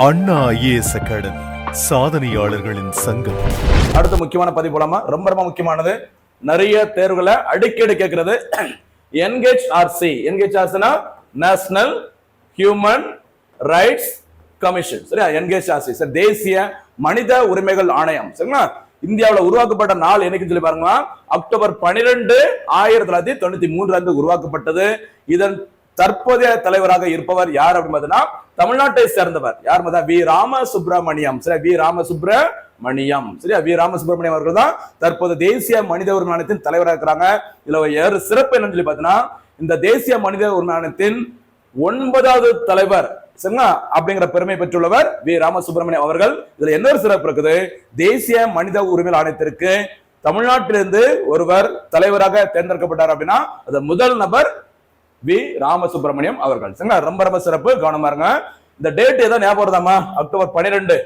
அண்ணா IAS academy சாதனையாளர்களின் சங்கம். அடுத்த முக்கியமான பதிவு போலாமா? ரொம்ப ரொம்ப முக்கியமானது. நிறைய தேர்வுகளை அடிக்கடி கேட்கிறது என்ஹெச்ஆர்சி. என்ஹெச்ஆர்சினா நேஷனல் ஹியூமன் ரைட்ஸ் கமிஷன். சரியா? என்ஹெச்ஆர்சி தேசிய மனித உரிமைகள் ஆணையம். சரிங்களா? இந்தியாவில் உருவாக்கப்பட்ட நாள் என்னைக்கு சொல்லி பாருங்க, அக்டோபர் 12, 1993 உருவாக்கப்பட்டது. இதன் தற்போதைய தலைவராக இருப்பவர் யார் அப்படின்னு பார்த்தீங்கன்னா தமிழ்நாட்டை சேர்ந்தவர். யார் பார்த்தா வி ராமசுப்ரமணியம். சரியா? வி ராமசுப்ரமணியம். சரியா? வி ராமசுப்ரமணியம் அவர்கள் தான் தற்போது தேசிய மனித உரிமை ஆணையத்தின் தலைவராக இருக்கிறாங்க. இதுல ஏறு சிறப்பு என்னன்னு சொல்லி பார்த்தீங்கன்னா இந்த தேசிய மனித உரிமை ஆணையத்தின் 9வது தலைவர் சரிங்களா அப்படிங்கிற பெருமை பெற்றுள்ளவர் வி ராமசுப்ரமணியம் அவர்கள். இதுல என்ன ஒரு சிறப்பு இருக்குது, தேசிய மனித உரிமை ஆணையத்திற்கு தமிழ்நாட்டிலிருந்து ஒருவர் தலைவராக தேர்ந்தெடுக்கப்பட்டார் அப்படின்னா அது முதல் நபர் வி ராமசுப்ரமணியம் அவர்கள். சரிங்களா? ரொம்ப ரொம்ப சிறப்பு, கவனமா இருங்க. இந்த டேட் ஏதோ ஞாபகம் வருதாமா? அக்டோபர் 12.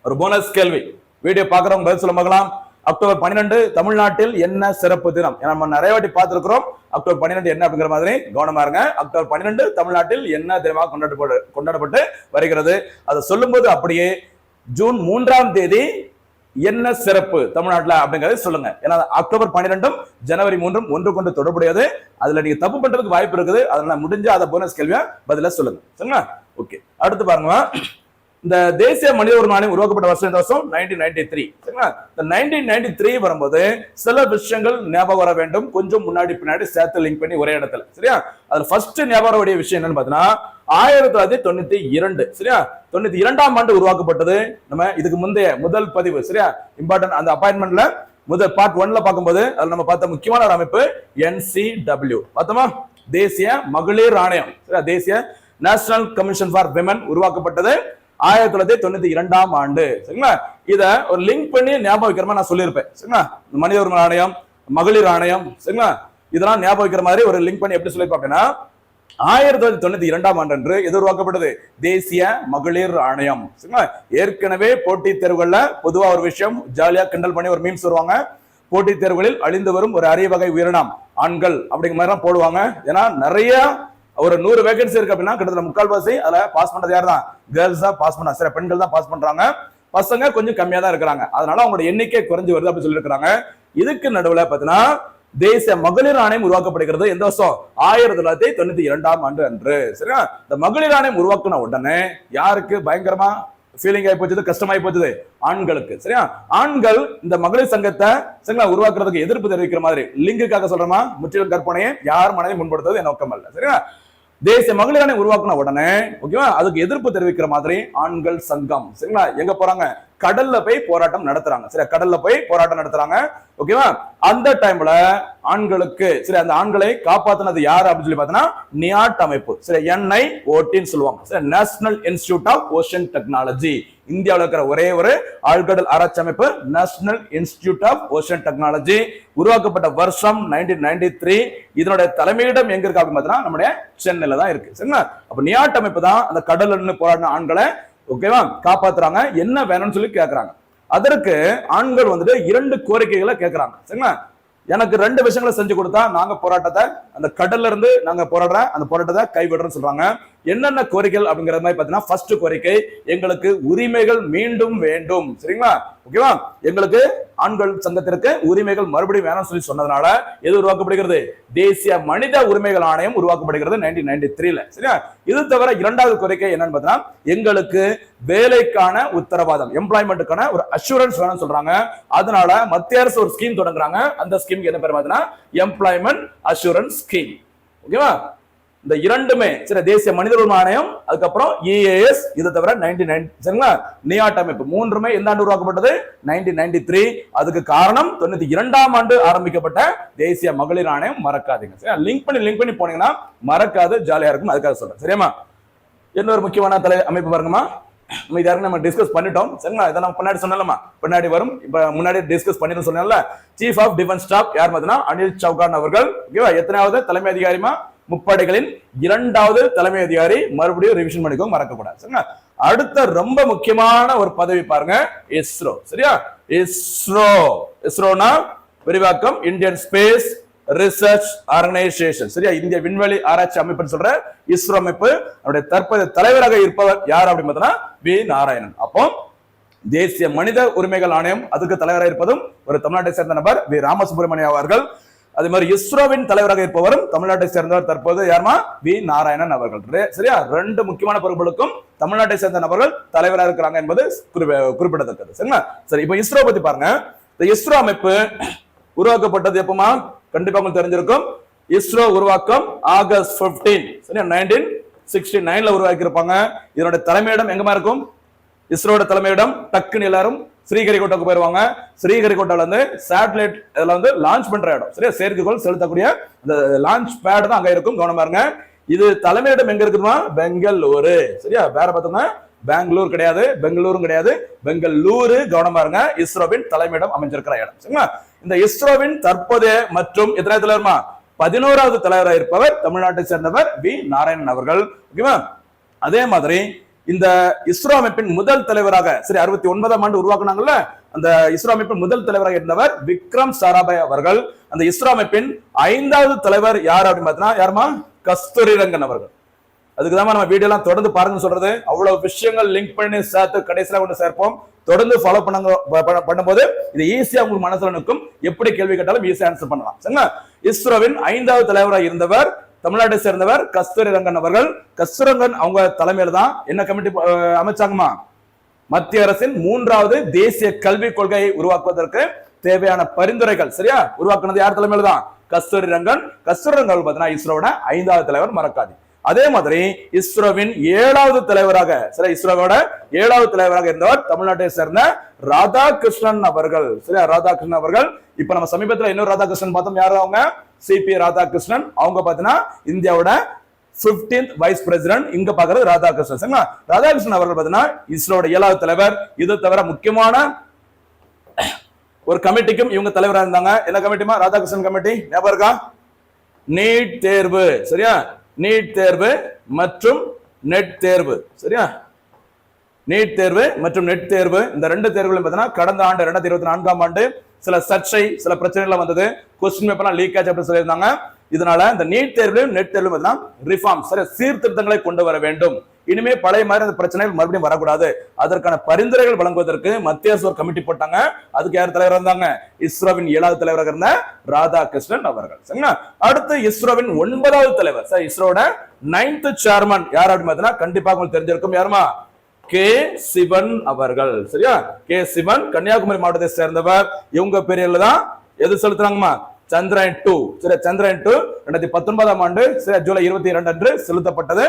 ஒரு போனஸ் கேள்வி, வீடியோ பாக்குறவங்க பதில் சொல்ல பார்க்கலாம். அக்டோபர் 12 தமிழ்நாட்டில் என்ன சிறப்பு தினம்? நம்ம நிறைய வாட்டி பார்த்திருக்கிறோம். அக்டோபர் 12 என்ன அப்படிங்கிற மாதிரி கவனமா இருங்க. அக்டோபர் 12 தமிழ்நாட்டில் என்ன தினமாக கொண்டாடப்பட்டு வருகிறது? அதை சொல்லும் போது அப்படியே ஜூன் 3ஆம் தேதி என்ன சிறப்பு தமிழ்நாட்டில் அப்படிங்கறத சொல்லுங்க. ஏன்னா அக்டோபர் 12 ஜனவரி 3 ஒன்று கொண்டு தொடர்புடையது. அதுல நீங்க தப்பு பண்றதுக்கு வாய்ப்பு இருக்குது. அதனால முடிஞ்ச அதை போனஸ் கேள்வியா பதில சொல்லுங்க. சரிங்களா? ஓகே, அடுத்து பாருங்க. இந்த தேசிய மனித உரிமை ஆணையம் உருவாக்கப்பட்ட வருஷம் இந்த வருஷம் 1993. சரிங்களா? இந்த 1993 வரும்போது சில விஷயங்கள் ஞாபகம் வர வேண்டும். கொஞ்சம் முன்னாடி பின்னாடி சேர்த்து லிங்க் பண்ணி ஒரே இடத்துல. சரியா? அதுல ஃபர்ஸ்ட் ஞாபகம் வரக்கூடிய விஷயம் என்னன்னு பாத்தீங்கன்னா 1992. சரியா? 92ஆம் ஆண்டு உருவாக்கப்பட்டது. நம்ம இதுக்கு முந்தைய முதல் பதிவு சரியா இம்பார்ட்டன்ட் அந்த அப்பாயின்மெண்ட்ல முதல் பார்ட் 1ல பார்க்கும்போது அதுல நம்ம பார்த்த முக்கியமான ஒரு அமைப்பு NCW பார்த்தோமா? தேசிய மகளிர் ஆணையம். சரியா? தேசிய நேஷனல் கமிஷன் ஃபார் விமன் உருவாக்கப்பட்டது 1992ஆம் ஆண்டு. சரிங்களா? இத ஒரு லிங்க் பண்ணி ஞாபகம் வைக்கிற மாதிரி நான் சொல்லியிருப்பேன். சரிங்களா? மனித உரிமை ஆணையம், மகளிர் ஆணையம், சரிங்களா, இதெல்லாம் ஞாபகம் வைக்கிற மாதிரி ஒரு லிங்க் பண்ணி எப்படி சொல்லியிருப்பேன் அப்படின்னா 1992ஆம் ஆண்டு அன்று எது உருவாக்கப்பட்டது? தேசிய மகளிர் ஆணையம். சரிங்களா? ஏற்கனவே போட்டித் தேர்வுகள்ல பொதுவா ஒரு விஷயம் ஜாலியா கிண்டல் பண்ணி ஒரு மீம்ஸ் வருவாங்க. போட்டித் தேர்வுகளில் அழிந்து வரும் ஒரு அரிய வகை உயிரினம் ஆண்கள் அப்படிங்கிற மாதிரி எல்லாம் போடுவாங்க. ஏன்னா நிறைய ஒரு 100 வேகன்சி இருக்கு அப்படின்னா கிட்டத்தட்ட முக்கால்வாசி அதுல பாஸ் பண்றது யார் தான்? கேர்ள்ஸ் தான் பாஸ் பண்ணா. சரி, பெண்கள் தான் பாஸ் பண்றாங்க. பசங்க கொஞ்சம் கம்மியா தான் இருக்கிறாங்க. அதனால அவங்களோட எண்ணிக்கை குறைஞ்சு வருது அப்படின்னு சொல்லி இருக்காங்க. இதுக்கு நடுவுல பாத்தீங்கன்னா தேசிய மகளிர் ஆணையம் உருவாக்கப்படுகிறது எந்த வருஷம்? 1992ஆம் ஆண்டு அன்று. சரியா? இந்த மகளிர் ஆணையம் உருவாக்குன உடனே யாருக்கு பயங்கரமா ஃபீலிங் ஆகி போச்சு, கஷ்டமாயி போச்சு? ஆண்களுக்கு. சரியா? ஆண்கள் இந்த மகளிர் சங்கத்தை சரிங்களா உருவாக்குறதுக்கு எதிர்ப்பு தெரிவிக்கிற மாதிரி லிங்குக்காக சொல்றமா முற்றிலும் கற்பனையை யார் மனதை முன்படுத்துவது என் நோக்கம் அல்ல. சரியா? தேசிய மகளிர் ஆணையம் உருவாக்குன உடனே ஓகேவா அதுக்கு எதிர்ப்பு தெரிவிக்கிற மாதிரி ஆண்கள் சங்கம் சரிங்களா எங்க போறாங்க? கடல்ல போய் போராட்டம் நடத்துறாங்க. சரி, கடல்ல போய் போராட்டம் நடத்துறாங்க. ஓகேவா? அந்த டைம்ல ஆண்களுக்கு சரி அந்த ஆண்களை காப்பாத்தினது யாரு அப்படின்னு சொல்லி பார்த்தீங்கன்னா நியாட் அமைப்பு. சரி, NIOT சொல்லுவாங்க. சரி, national institute of ocean technology. இந்தியாவில் இருக்கிற ஒரே ஒரு ஆழ்கடல் ஆராய்ச்சி அமைப்பு national institute of ocean technology. உருவாக்கப்பட்ட வருஷம் 1993. இதனுடைய தலைமையிடம் எங்க இருக்கு அப்படின்னு பார்த்தீங்கன்னா நம்முடைய சென்னையில தான் இருக்கு. சரிங்களா? அப்ப நியாட் அமைப்பு தான் அந்த கடல்ல போராடின ஆண்களை ஓகேவா காப்பாத்துறாங்க. என்ன வேணும்னு சொல்லி கேட்கறாங்க. அதற்கு ஆண்கள் வந்துட்டு 2 கோரிக்கைகளை கேட்கறாங்க. சரிங்களா? எனக்கு 2 விஷயங்களை செஞ்சு கொடுத்தா நாங்க போராட்டத்தை அந்த கடல்ல இருந்து நாங்க போராடுற அந்த போராட்டத்தை கைவிடுறோம்னு சொல்றாங்க. என்னென்ன கோரிக்கைகள் அப்படிங்கிற மாதிரி பாத்தீங்கன்னா ஃபர்ஸ்ட் கோரிக்கை எங்களுக்கு உரிமைகள் மீண்டும் வேண்டும். சரிங்களா? ஓகேவா? எங்களுக்கு ஆண்கள் சங்கத்திற்கு உரிமைகள் மறுபடியும் வேணும்னு சொல்லி சொன்னதுனால எது உருவாக்கப்படுகிறது? தேசிய மனித உரிமைகள் ஆணையம் உருவாக்கப்படுகிறது 1993ல. சரியா? இது தவிர 2வது கோரிக்கை என்னன்னு பார்த்தீங்கன்னா எங்களுக்கு வேலைக்கான உத்தரவாதம், எம்ப்ளாய்மெண்ட்டுக்கான ஒரு அஷூரன்ஸ் வேணும்னு சொல்றாங்க. அதனால மத்திய அரசு ஒரு ஸ்கீம் தொடங்குறாங்க. அந்த ஸ்கீமுக்கு என்ன பேர் பார்த்தீங்கன்னா எம்ப்ளாய்மெண்ட் அஷூரன்ஸ் ஸ்கீம். ஓகேவா? இந்த இரண்டுமே சரி தேசிய மனித உரிமை ஆணையம் அதுக்கப்புறம் EAS இது தவிர 99 சரிங்களா நியாட் அமைப்பு மூன்றுமே எந்த ஆண்டு உருவாக்கப்பட்டது? 1993. அதுக்கு காரணம் 92ஆம் ஆண்டு ஆரம்பிக்கப்பட்ட தேசிய மகளிர் ஆணையம். மறக்காதீங்க. சரியா? லிங்க் பண்ணி போனீங்கன்னா மறக்காது, ஜாலியா இருக்கும். அதுக்காக சொல்றேன். சரியாமா? இன்னொரு முக்கியமான அமைப்பு பாருங்கம்மா. நம்ம டிஸ்கஸ் பண்ணிட்டோம். சரிங்களா? இதை நம்ம பின்னாடி சொன்னலாமா? பின்னாடி வரும். இப்ப முன்னாடி டிஸ்கஸ் பண்ணிட்டு சொன்னேன்ல. சீஃப் ஆஃப் டிஃபென்ஸ் ஸ்டாஃப் யார் பார்த்தீங்கன்னா அனில் சௌகான் அவர்கள். ஓகேவா? எத்தனாவது தலைமை அதிகாரிமா? முப்படைகளின் 2வது தலைமை அதிகாரி. மறுபடியும் ரிவிஷன் பண்ணிக்கோங்க, மறக்கக்கூடாது. சரிங்களா? அடுத்த ரொம்ப முக்கியமான ஒரு பதவி பாருங்க, இஸ்ரோ. சரியா? இஸ்ரோனா விரிவாக்கம் இந்தியன் ஸ்பேஸ் ரிசர்ச் ஆர்கனைசேஷன். சரியா, இந்திய விண்வெளி ஆராய்ச்சி அமைப்புன்னு சொல்ற இஸ்ரோ அமைப்பு அவருடைய தற்போதைய தலைவராக இருப்பவர் யார் அப்படின்னு பார்த்தா வி நாராயணன். அப்போ தேசிய மனித உரிமைகள் ஆணையம் அதுக்கு தலைவராக இருப்பதும் ஒரு தமிழ்நாட்டை சேர்ந்த நபர் வி ராமசுப்ரமணியம் அவர்கள். அதே மாதிரி இஸ்ரோவின் தலைவராக இருப்பவரும் தமிழ்நாட்டை சேர்ந்தவர் தற்போது யாருமா வி நாராயணன் அவர்கள். சரியா, ரெண்டு முக்கியமான பொறுப்புகளுக்கும் தமிழ்நாட்டை சேர்ந்த நபர்கள் தலைவராக இருக்கிறாங்க என்பது குறிப்பிடத்தக்கது. சரிங்களா, சரி, இப்போ இஸ்ரோ பத்தி பாருங்க. இந்த இஸ்ரோ அமைப்பு உருவாக்கப்பட்டது எப்பமா? கண்டிப்பா உங்களுக்கு தெரிஞ்சிருக்கும். இஸ்ரோ உருவாக்கம் ஆகஸ்ட் 15 சரியா 1969 உருவாக்கி இருப்பாங்க. இதனுடைய தலைமையிடம் எங்கமா இருக்கும்? இஸ்ரோட தலைமையிடம் டக்குன்னு எல்லாரும் ஸ்ரீஹரிகோட்டாவுக்கு போயிருவாங்க. ஸ்ரீஹரிகோட்டால இருந்து சேட்டலைட் இதுல வந்து லான்ச் பண்ற இடம். சரியா, செயற்கைக்கோள் செலுத்தக்கூடிய அந்த லான்ச் பேட் தான் அங்க இருக்கும். கவனமா இருங்க. இது தலைமையிடம் எங்க இருக்குமா? பெங்களூரு. சரியா, வேற பார்த்தோம்னா பெங்களூர் கிடையாது, பெங்களூரும் கிடையாது, பெங்களூரு. கவனமா இருங்க. இஸ்ரோவின் தலைமையிடம் அமைஞ்சிருக்கிற இடம். சரிங்களா, இந்த இஸ்ரோவின் தற்போதைய மற்றும் எத்தனை தலைவர்மா? 11வது தலைவராக இருப்பவர் தமிழ்நாட்டை சேர்ந்தவர் வி நாராயணன் அவர்கள். ஓகேவா, அதே மாதிரி இந்த இஸ்ரோ அமைப்பின் முதல் தலைவராக சரி 69ஆம் ஆண்டு உருவாக்குனாங்கல்ல, அந்த இஸ்ரோ அமைப்பின் முதல் தலைவராக இருந்தவர் விக்ரம் சாராபாய் அவர்கள். அந்த இஸ்ரோ அமைப்பின் 5வது தலைவர் யார் அப்படின்னு பார்த்தீங்கன்னா யாருமா? கஸ்தூரிரங்கன் அவர்கள். அதுக்குதான் நம்ம வீடியோ எல்லாம் தொடர்ந்து பாருங்க சொல்றது. அவ்வளவு விஷயங்கள் லிங்க் பண்ணி சேர்த்து கடைசியில கொண்டு சேர்ப்போம். தொடர்ந்து ஃபாலோ பண்ணும்போது இது ஈஸியா உங்களுக்கு மனசுல நிற்கும். எப்படி கேள்வி கேட்டாலும் ஈஸியா ஆன்சர் பண்ணலாம். சரிங்களா, இஸ்ரோவின் 5வது தலைவராக இருந்தவர் தமிழ்நாட்டை சேர்ந்தவர் கஸ்தூரிரங்கன் அவர்கள். கஸ்தூரிரங்கன் அவங்க தலைமையில தான் என்ன கமிட்டி அமைச்சாங்கம்மா? மத்திய அரசின் 3வது தேசிய கல்விக் கொள்கையை உருவாக்குவதற்கு தேவையான பரிந்துரைகள் சரியா உருவாக்குனது யார் தலைமையில தான்? கஸ்தூரிரங்கன். கஸ்தூரிரங்கன் பார்த்தீங்கன்னா இஸ்ரோவோட 5வது தலைவர், மறக்காது. அதே மாதிரி இஸ்ரோவின் 7வது தலைவராக சரி இஸ்ரோவோட 7வது தலைவராக இருந்தவர் தமிழ்நாட்டை சேர்ந்த ராதாகிருஷ்ணன் அவர்கள். சரியா, ராதாகிருஷ்ணன் அவர்கள். இப்ப நம்ம சமீபத்தில் இன்னொரு ராதாகிருஷ்ணன் பார்த்தோம். யாரு அவங்க? சிபி ராதாகிருஷ்ணன். அவங்க பாத்தீங்கன்னா இந்தியாவோட 15th வைஸ் பிரசிடென்ட். இங்க பாக்குறது ராதாகிருஷ்ணன். சரிங்களா, ராதாகிருஷ்ணன் அவர்கள் பாத்தீங்கன்னா இஸ்ரோட 7வது தலைவர். இது தவிர முக்கியமான ஒரு கமிட்டிக்கும் இவங்க தலைவராக இருந்தாங்க. என்ன கமிட்டிமா? ராதாகிருஷ்ணன் கமிட்டி. ஞாபகம் இருக்கா? நீட் தேர்வு. சரியா, நீட் தேர்வு மற்றும் நெட் தேர்வு. சரியா, நீட் தேர்வு மற்றும் நெட் தேர்வு இந்த ரெண்டு தேர்வுகளும் பார்த்தீங்கன்னா கடந்த ஆண்டு 2024ஆம் ஆண்டு சில சர்ச்சை சில பிரச்சனைகள் வந்தது. கொஸ்டின் பேப்பர்லாம் லீக் ஆச்சு அப்படின்னு சொல்லியிருந்தாங்க. இதனால இந்த நீட் தேர்விலும் நெட் தேர்விலும் பார்த்தீங்கன்னா ரிஃபார்ம் சரி சீர்திருத்தங்களை கொண்டு வர வேண்டும். இனிமே பழைய மாதிரி அந்த பிரச்சனைகள் மறுபடியும் வரக்கூடாது. அதற்கான பரிந்துரைகள் வழங்குவதற்கு மத்திய அரசு ஒரு கமிட்டி போட்டாங்க. அதுக்கு யார் தலைவர் இருந்தாங்க? இஸ்ரோவின் 7வது தலைவராக இருந்த ராதாகிருஷ்ணன் அவர்கள். சரிங்களா, அடுத்து இஸ்ரோவின் 9வது தலைவர் சார் இஸ்ரோட 9th சேர்மன் யார் அப்படின்னு பார்த்தீங்கன்னா கண்டிப்பா உங்களுக்கு தெரிஞ்சிருக்கும். யாருமா? கே சிவன் அவர்கள். சரியா, கே சிவன் கன்னியாகுமரி மாவட்டத்தை சேர்ந்தவர். இவங்க பேரில் தான் எது செலுத்துறாங்கம்மா? சந்திரயான் 2. சரி, சந்திரயான் 2 2019ஆம் ஆண்டு சரி ஜூலை 22 அன்று செலுத்தப்பட்டது.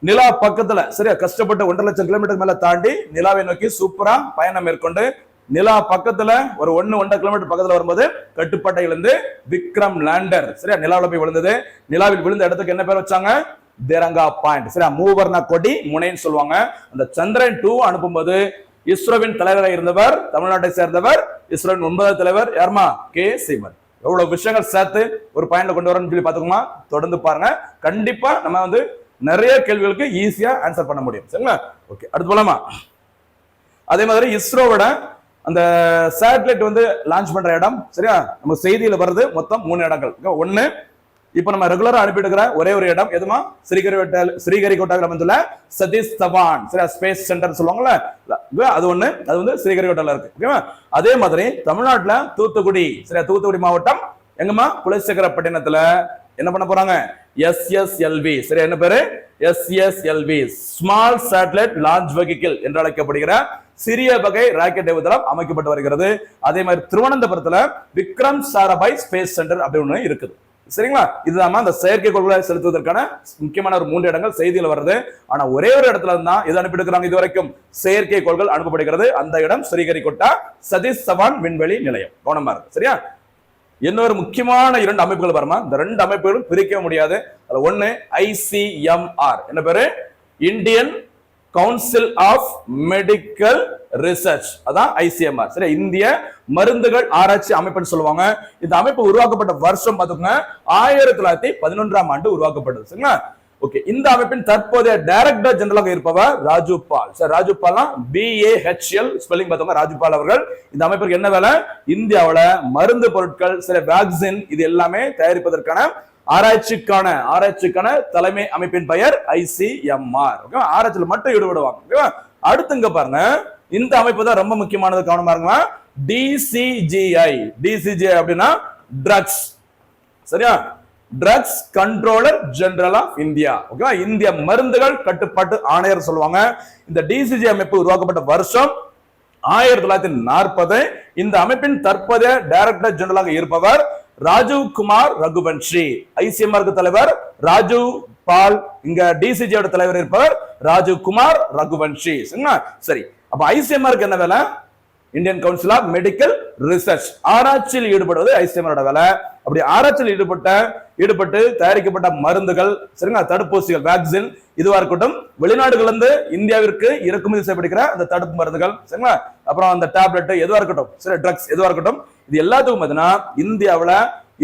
நிலா பக்கத்துல சரியா கஷ்டப்பட்டு 1.5 லட்சம் கிலோமீட்டர் மேல தாண்டி நிலாவை நோக்கி சூப்பரா பயணம் மேற்கொண்டு நிலா பக்கத்துல ஒரு 1.5 கிலோமீட்டர் பக்கத்துல வரும்போது கட்டுப்பாட்டையிலிருந்து விக்ரம் லேண்டர் சரியா நிலாவில் போய் விழுந்தது. நிலாவில் விழுந்த இடத்துக்கு என்ன பேர் வச்சாங்க? தேரங்கா பாயிண்ட். சரியா, மூவர்ண கொடி முனைன்னு சொல்லுவாங்க. அந்த சந்திரன் 2 அனுப்பும்போது இஸ்ரோவின் தலைவராக இருந்தவர் தமிழ்நாட்டை சேர்ந்தவர் இஸ்ரோவின் 9வது தலைவர் யாருமா? கே சிவன். எவ்வளவு விஷயங்கள் சேர்த்து ஒரு பாயிண்ட்ல கொண்டு வரணும்னு சொல்லி பாத்துக்கோமா. தொடர்ந்து பாருங்க. கண்டிப்பா நம்ம வந்து நிறைய கேள்விகளுக்கு ஈஸியா ஆன்சர் பண்ண முடியும். சரிங்களா, ஓகே, அடுத்து போலாமா? அதே மாதிரி இஸ்ரோவோட அந்த சேட்டலைட் வந்து லான்ச் பண்ற இடம் சரியா நம்ம செய்தியில வருது மொத்தம் 3 இடங்கள். ஒன்னு இப்ப நம்ம ரெகுலரா அனுப்பிட்டு இருக்கிற ஒரே ஒரு இடம் எதுமா? ஸ்ரீஹரிகோட்டாவில் அமைந்துள்ள சதீஷ் தவான் சரியா ஸ்பேஸ் சென்டர் சொல்லுவாங்கல்ல, அது ஒண்ணு. அது வந்து ஸ்ரீஹரிகோட்டால இருக்கு. ஓகேவா, அதே மாதிரி தமிழ்நாட்டுல தூத்துக்குடி சரியா தூத்துக்குடி மாவட்டம் எங்கம்மா? குலசேகரப்பட்டினத்துல என்ன பண்ண போறாங்க? SSLV சரியா என்ன பேரு? SSLV small satellite launch vehicle என்று அழைக்கப்படுகிற சிறிய வகை ராக்கெட் ஏவுதளம் அமைக்கப்பட்டு வருகிறது. அதே மாதிரி திருவனந்தபுரத்துல விக்ரம் சாராபாய் ஸ்பேஸ் சென்டர் அப்படின்னு இருக்குது. சரிங்களா, இதுதான் அந்த செயற்கைக்கோள்களை செலுத்துவதற்கான முக்கியமான ஒரு 3 இடங்கள் செய்தியில் வருது. ஆனா ஒரே ஒரு இடத்துல தான் இது அனுப்பிட்டு இது வரைக்கும் செயற்கைக்கோள்கள் அனுப்பப்படுகிறது. அந்த இடம் ஸ்ரீஹரிகோட்டா சதீஷ் தவான் விண்வெளி நிலையம். கவனமா இருக்கு. சரியா, இன்னொரு முக்கியமான 2 அமைப்புகள் வருமா? இந்த 2 அமைப்புகளும் பிரிக்க முடியாது. அதுல ஒண்ணு ICMR என்ன பேரு? Indian council of medical research. அதான் ICMR. சரி, இந்திய மருந்துகள் ஆராய்ச்சி அமைப்புன்னு சொல்லுவாங்க. இந்த அமைப்பு உருவாக்கப்பட்ட வருஷம் பாத்துக்கோங்க 1911ஆம் ஆண்டு உருவாக்கப்பட்டது. சரிங்களா, ஓகே, இந்த அமைப்பின் தற்போதைய டைரக்டர் ஜெனரலாக இருப்பவர் ராஜுபால். சார் ராஜுபால்னா BAHL ஸ்பெல்லிங் பார்த்தவங்க ராஜுபால் அவர்கள். இந்த அமைப்பிற்கு என்ன வேலை? இந்தியாவுல மருந்து பொருட்கள், சில வேக்சின் இது எல்லாமே தயாரிப்பதற்கான ஆராய்ச்சிக்கான தலைமை அமைப்பின் பெயர் ICMR. ஆராய்ச்சியில் மட்டும் ஈடுபடுவாங்க. அடுத்து இங்க பாருங்க, இந்த அமைப்பு தான் ரொம்ப முக்கியமானது, கவனமா இருங்க. DCGI அப்படின்னா ட்ரக்ஸ், சரியா? Drugs controller general of India. ஓகேவா? இந்திய மருந்துகள் கட்டுப்பாட்டு ஆணையர் சொல்லுவாங்க. இந்த DCGI அமைப்பு உருவாக்கப்பட்ட வருஷம் 1940. இந்த அமைப்பின் தற்போதைய டைரக்டர் ஜெனரலாக இருப்பவர் ராஜீவ் குமார் ரகுவன்ஷி. ICMR தலைவர் ராஜீவ் பால், இங்க DCGI தலைவர் இருப்பவர் ராஜீவ் குமார் ரகுவன்ஷி. சரி, அப்ப ICMR என்ன வேலை? Indian council of medical research, ஆராய்ச்சியில் ஈடுபடுவது ICMR வேலை. அப்படி ஆராய்ச்சியில் ஈடுபட்டு தயாரிக்கப்பட்ட மருந்துகள், சரிங்களா, தடுப்பூசிகள், வேக்சின் இதுவா இருக்கட்டும், வெளிநாடுகளிலிருந்து இந்தியாவிற்கு இறக்குமதி செய்யப்படுகிற அந்த தடுப்பு மருந்துகள், சரிங்களா, அப்புறம் அந்த டேப்லெட் எதுவா இருக்கட்டும், சரி, ட்ரக்ஸ் எதுவா இருக்கட்டும், இது எல்லாத்துக்கும் பார்த்தீங்கன்னா இந்தியாவுல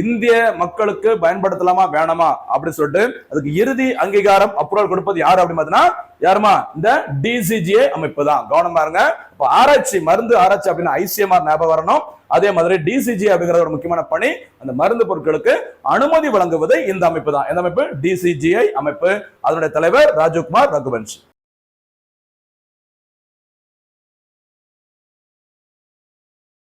இந்திய மக்களுக்கு பயன்படுத்தலாமா வேணாமா அப்படின்னு சொல்லிட்டு அதுக்கு இறுதி அங்கீகாரம் அப்ரூவல் கொடுப்பது யாரு அப்படின்னு பார்த்தீங்கன்னா யாருமா? இந்த DCGI அமைப்பு தான். கவனமா இருங்க. இப்ப ஆராய்ச்சி, மருந்து ஆராய்ச்சி அப்படின்னு ICMR ஞாபகம் வரணும். அதே மாதிரி DCGI அப்படிங்கிற ஒரு முக்கியமான பணி, அந்த மருந்து பொருட்களுக்கு அனுமதி வழங்குவது இந்த அமைப்பு தான். இந்த அமைப்பு DCGI அமைப்பு. அதனுடைய தலைவர் ராஜீவ் குமார் ரகுவன்ஷி.